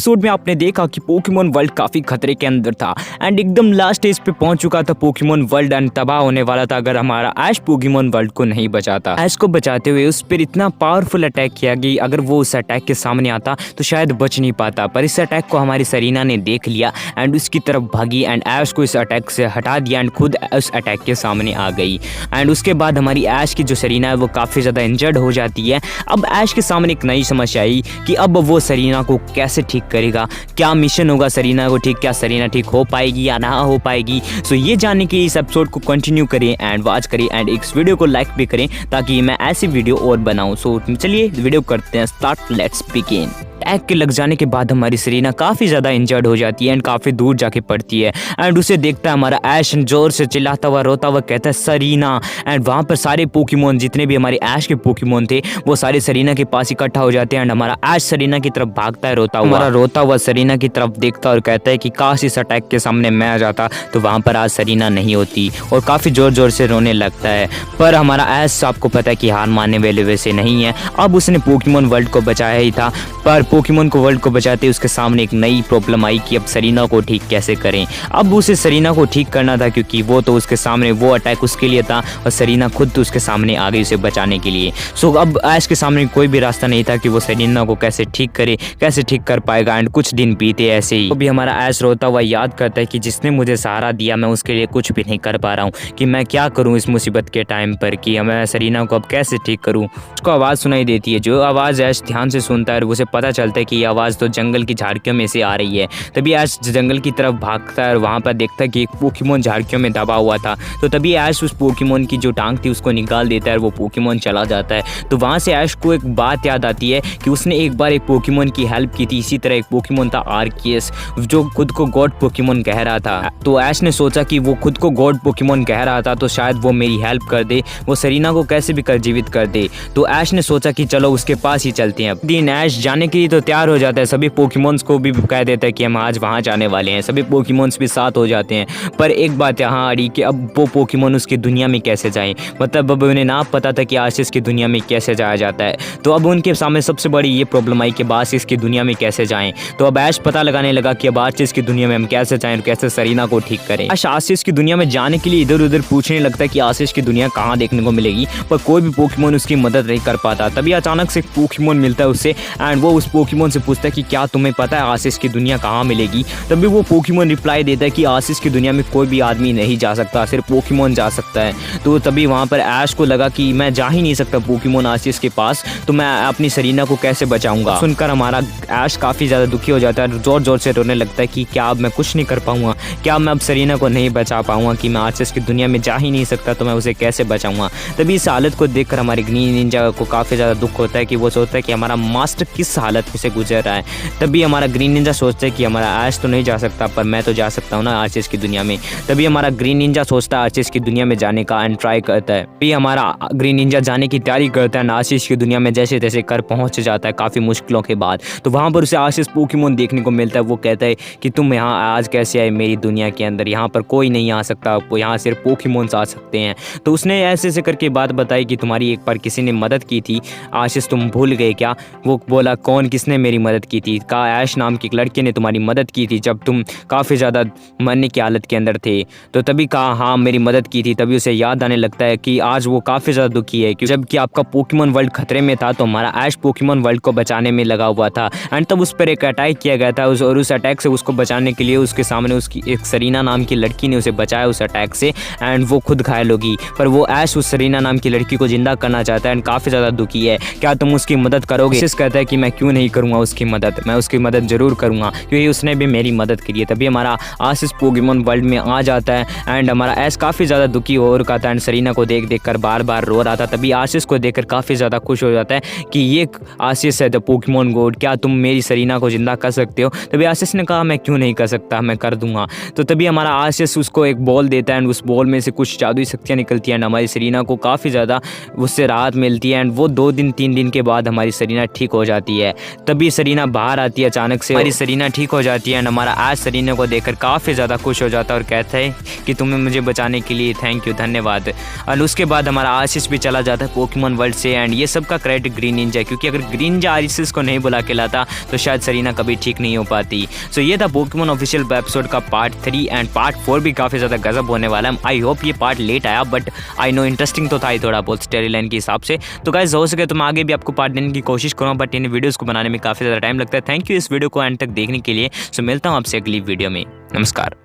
Episode में आपने देखा कि पोकेमॉन वर्ल्ड काफी खतरे के अंदर था एंड एकदम लास्ट स्टेज पे पहुंच चुका था पोकेमॉन वर्ल्ड एंड तबाह होने वाला था अगर हमारा ऐश पोकेमॉन वर्ल्ड को नहीं बचाता। ऐश को बचाते हुए उस पर इतना पावरफुल अटैक किया कि अगर वो उस अटैक के सामने आता तो शायद बच नहीं पाता, पर इस अटैक को हमारी सरीना ने देख लिया एंड उसकी तरफ भागी एंड ऐश को इस अटैक से हटा दिया एंड खुद उस अटैक के सामने आ गई। एंड उसके बाद हमारी ऐश की जो सरीना है वो काफ़ी ज़्यादा इंजर्ड हो जाती है। अब ऐश के सामने एक नई समस्या आई कि अब वो सरीना को कैसे ठीक करेगा, क्या मिशन होगा सरीना को ठीक, क्या सरीना ठीक हो पाएगी या ना हो पाएगी। सो ये जानने के लिए इस एपिसोड को कंटिन्यू करें एंड वॉच करें एंड इस वीडियो को लाइक भी करें ताकि मैं ऐसी वीडियो और बनाऊं। सो चलिए वीडियो करते हैं स्टार्ट, लेट्स बिगिन। अटैक के लग जाने के बाद हमारी सरीना काफ़ी ज़्यादा इंजर्ड हो जाती है एंड काफ़ी दूर जाके पड़ती है एंड उसे देखता है हमारा ऐश जोर से चिल्लाता हुआ रोता हुआ कहता है सरीना। एंड वहाँ पर सारे पोकेमॉन जितने भी हमारे ऐश के पोकेमॉन थे वो सारे सरीना के पास इकट्ठा हो जाते हैं एंड हमारा ऐश सरीना की तरफ भागता है रोता हुआ। हमारा रोता हुआ सरीना की तरफ देखता और कहता है कि काश इस अटैक के सामने मैं आ जाता तो वहाँ पर आज सरीना नहीं होती, और काफ़ी ज़ोर ज़ोर से रोने लगता है। पर हमारा ऐश आपको पता है कि हार मानने वाले वैसे नहीं है। अब उसने पोकेमॉन वर्ल्ड को बचाया ही था, पर पोकेमॉन को वर्ल्ड को बचाते उसके सामने एक नई प्रॉब्लम आई कि अब सरीना को ठीक कैसे करें। अब उसे सरीना को ठीक करना था क्योंकि वो तो उसके सामने, वो अटैक उसके लिए था और सरीना खुद तो उसके सामने आ गई उसे बचाने के लिए। सो अब ऐश के सामने कोई भी रास्ता नहीं था कि वो सरीना को कैसे ठीक करे, कैसे ठीक कर पाएगा। एंड कुछ दिन बीते ऐसे ही। अभी हमारा ऐश रोता हुआ याद करता है कि जिसने मुझे सहारा दिया मैं उसके लिए कुछ भी नहीं कर पा रहा हूँ, कि मैं क्या करूँ इस मुसीबत के टाइम पर, कि मैं सरीना को अब कैसे ठीक करूँ। उसको आवाज़ सुनाई देती है, जो आवाज़ ऐश ध्यान से सुनता है और उसे पता चलता है कि ये आवाज़ तो जंगल की झाड़ियों में से आ रही है। तभी ऐश जंगल की तरफ भागता है और वहाँ पर देखता है कि एक पोकेमॉन झाड़ियों में दबा हुआ था। तो तभी ऐश उस पोकेमॉन की जो टांग थी उसको निकाल देता है और वो पोकेमॉन चला जाता है। तो वहाँ से ऐश को एक बात याद आती है कि उसने एक बार एक पोकेमॉन की हेल्प की थी, इसी तरह एक पोकेमॉन था आर्कियस जो खुद को गॉड पोकेमॉन कह रहा था। तो ऐश ने सोचा कि वो खुद को गॉड पोकेमॉन कह रहा था तो शायद वो मेरी हेल्प कर दे, वो सरीना को कैसे भी कर जीवित कर दे। तो ऐश ने सोचा कि चलो उसके पास ही चलते हैं। दिन ऐश जाने के लिए तो तैयार हो जाता है, सभी पोकेमॉन्स को भी कह देता है कि हम आज वहाँ जाने वाले हैं। सभी पोकेमॉन्स भी साथ हो जाते हैं, पर एक बात यहाँ आ रही कि अब वो पोकेमॉन उसकी दुनिया में कैसे जाएं। मतलब अब उन्हें ना पता था कि आशीष की दुनिया में कैसे जाया जाता है। तो अब उनके सामने सबसे बड़ी ये प्रॉब्लम आई कि आशीष की दुनिया में कैसे जाएं। तो अब ऐश पता लगाने लगा कि अब आशीष की दुनिया में हम कैसे जाएं, कैसे सरीना को ठीक करें। ऐश आशीष की दुनिया में जाने के लिए इधर उधर पूछने लगता है कि आशीष की दुनिया कहाँ देखने को मिलेगी, पर कोई भी पोकेमॉन उसकी मदद नहीं कर पाता। तभी अचानक से एक पोकेमॉन मिलता है उससे एंड वो उस पोकेमॉन से पूछता है कि क्या तुम्हें पता है आशीष की दुनिया कहाँ मिलेगी। तभी वो पोकेमॉन रिप्लाई देता है कि आशीष की दुनिया में कोई भी आदमी नहीं जा सकता, सिर्फ पोकेमॉन जा सकता है। तो तभी वहाँ पर ऐश को लगा कि मैं जा ही नहीं सकता पोकेमॉन आशीष के पास, तो मैं अपनी सरीना को कैसे बचाऊंगा। सुनकर हमारा ऐश काफ़ी ज़्यादा दुखी हो जाता है, जोर जोर से रोने लगता है कि क्या अब मैं कुछ नहीं कर पाऊंगा, क्या मैं अब सरीना को नहीं बचा पाऊंगा, कि मैं आशीष की दुनिया में जा ही नहीं सकता तो मैं उसे कैसे बचाऊंगा। तभी इस हालत को देखकर हमारे ग्रीन निंजा को काफ़ी ज़्यादा दुख होता है कि वो सोचता है कि हमारा मास्टर किस हालत से गुजर रहा है। तभी हमारा ग्रीन निंजा सोचता है कि हमारा ऐश तो नहीं जा सकता पर मैं तो जा सकता हूँ ना आशीष की दुनिया में। तभी हमारा ग्रीन निंजा सोचता है आशीष की दुनिया में जाने का एंड ट्राई करता है। तभी हमारा ग्रीन निंजा जाने की तैयारी करता है, आशीष की दुनिया में जैसे तैसे कर पहुंच जाता है काफ़ी मुश्किलों के बाद। तो वहाँ पर उसे आशीष पोकेमॉन देखने को मिलता है। वो कहता है कि तुम यहाँ आज कैसे आए मेरी दुनिया के अंदर, यहाँ पर कोई नहीं आ सकता, यहाँ सिर्फ पोकेमॉन्स आ सकते हैं। तो उसने ऐसे ऐसे करके बात बताई कि तुम्हारी एक बार किसी ने मदद की थी आशीष, तुम भूल गए क्या। वो बोला कौन, किसने मेरी मदद की थी। कहा ऐश नाम की एक लड़के ने तुम्हारी मदद की थी जब तुम काफ़ी ज़्यादा मरने की हालत के अंदर थे। तो तभी कहा हाँ मेरी मदद की थी। तभी उसे याद आने लगता है कि आज वो काफ़ी ज़्यादा दुखी है, जबकि आपका पोकेमॉन वर्ल्ड खतरे में था तो हमारा ऐश पोकेमॉन वर्ल्ड को बचाने में लगा हुआ था एंड तब उस पर एक अटैक किया गया था और उस अटैक से उसको बचाने के लिए उसके सामने उसकी एक सरीना नाम की लड़की ने उसे बचाया उस अटैक से एंड वो खुद घायल होगी। पर वो ऐश उस सरीना नाम की लड़की को जिंदा करना चाहता है एंड काफ़ी ज़्यादा दुखी है। क्या तुम उसकी मदद करोगे। आशीष कहता है कि मैं क्यों नहीं करूँगा उसकी मदद, मैं उसकी मदद जरूर करूँगा क्योंकि उसने भी मेरी मदद की है। तभी हमारा आशीष पोकेमॉन वर्ल्ड में आ जाता है एंड हमारा ऐश काफ़ी ज़्यादा दुखी हो रखा था एंड सरीना को देख देख कर बार बार रो रहा था। तभी आशीष को देखकर काफ़ी ज़्यादा खुश हो जाता है कि ये आशीष है द पोकेमॉन गॉड, क्या तुम मेरी सरीना को जिंदा कर सकते हो। तभी आशीष ने कहा मैं क्यों नहीं कर सकता, मैं कर दूंगा। तो तभी हमारा आशीष उसको एक बॉल देता है एंड उस बॉल में से कुछ जादुई शक्तियाँ निकलती हैं एंड हमारी सरीना को काफ़ी ज़्यादा उससे राहत मिलती है एंड वो 2 दिन 3 दिन के बाद हमारी सरीना ठीक हो जाती है। तभी सरीना बाहर आती है अचानक से। हमारी सरीना ठीक हो जाती है एंड हमारा ऐश सरीना को देखकर काफ़ी ज़्यादा खुश हो जाता है और कहता है कि तुम्हें मुझे बचाने के लिए थैंक यू, धन्यवाद। और उसके बाद हमारा आशीष भी चला जाता है पोकेमॉन वर्ल्ड से एंड ये सब का क्रेडिट ग्रीन निंजा, क्योंकि अगर ग्रीन निंजा आशीष को नहीं बुला के लाता तो शायद सरीना कभी ठीक नहीं हो पाती। सो ये था पोकेमॉन ऑफिशियल एपिसोड का पार्ट 3 एंड पार्ट 4 भी काफ़ी ज़्यादा गजब होने वाला है। आई होप ये पार्ट लेट आया बट आई नो इंटरेस्टिंग तो था ही थोड़ा बहुत स्टोरी लाइन के हिसाब से। तो गाइस हो सके तो मैं आगे भी आपको पार्ट देने की कोशिश करूँगा बट इन वीडियोस को बनाने में काफ़ी ज़्यादा टाइम लगता है। थैंक यू इस वीडियो को एंड तक देखने के लिए। सो मिलता हूँ आपसे अगली वीडियो में। नमस्कार।